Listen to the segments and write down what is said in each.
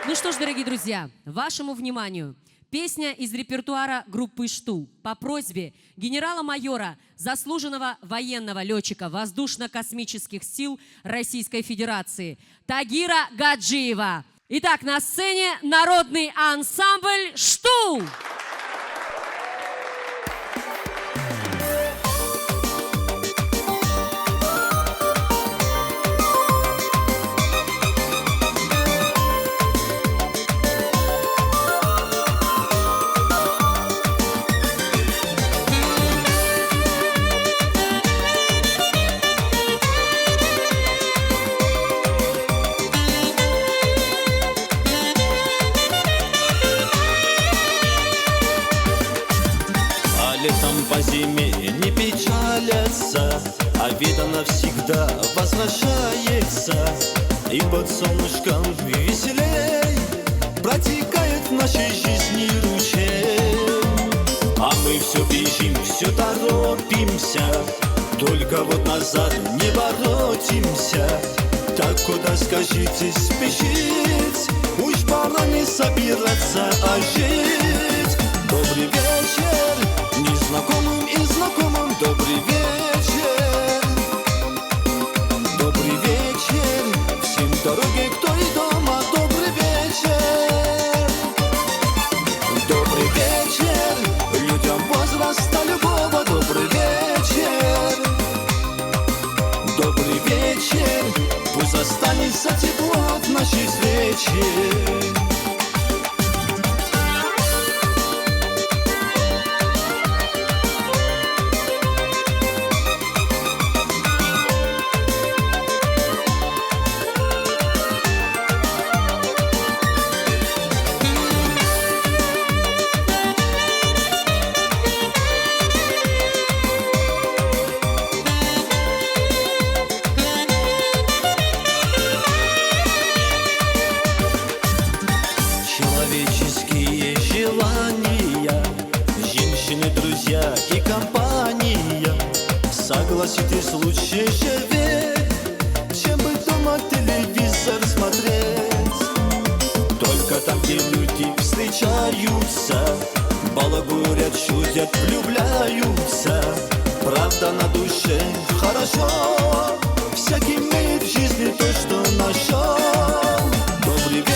Ну что ж, дорогие друзья, вашему вниманию песня из репертуара группы «Шту» по просьбе генерала-майора, заслуженного военного летчика Воздушно-космических сил Российской Федерации Тагира Гаджиева. Итак, на сцене народный ансамбль «Шту». Летом по зиме не печалятся, а vida навсегда возвращается. И под солнышком веселей протекает в нашей жизни ручей. А мы все бежим, все торопимся, только вот назад не воротимся. Так куда, скажите, спешить? Уж пора не собираться, а жить. Добрый вечер незнакомым и знакомым, добрый вечер. Добрый вечер всем в дороге, кто и дома, добрый вечер. Добрый вечер людям возраста любого, добрый вечер. Добрый вечер, пусть останется тепло от нашей встречи. Человеческие желания, женщины, друзья и компания. Согласитесь, лучше живет, чем бы дома телевизор смотреть. Только там, где люди встречаются, балагурят, шутят, влюбляются. Правда, на душе хорошо, всякий имеет в жизни то, что нашел. Добрый вечер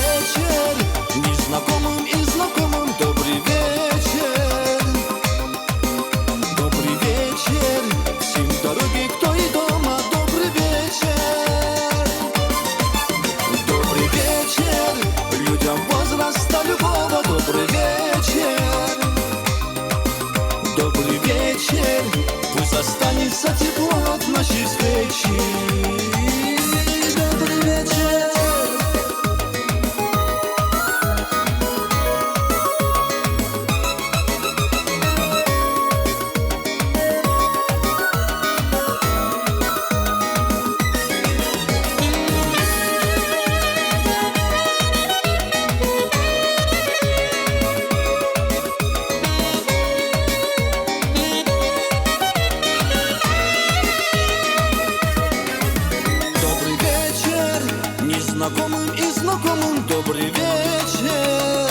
незнакомым и знакомым, добрый вечер. Добрый вечер всем в дороге, кто и дома, добрый вечер. Добрый вечер людям возраста любого, добрый вечер. Добрый вечер, пусть останется тепло от нашей встречи. Добрый вечер. Незнакомым и знакомым, добрый вечер.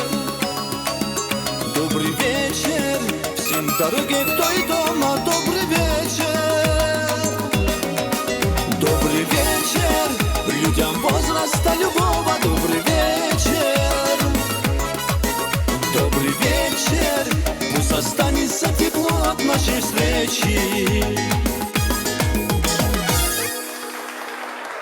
Добрый вечер всем в дороге, кто и дома, добрый вечер. Добрый вечер людям возраста любого, добрый вечер. Добрый вечер, пусть останется тепло от нашей встречи.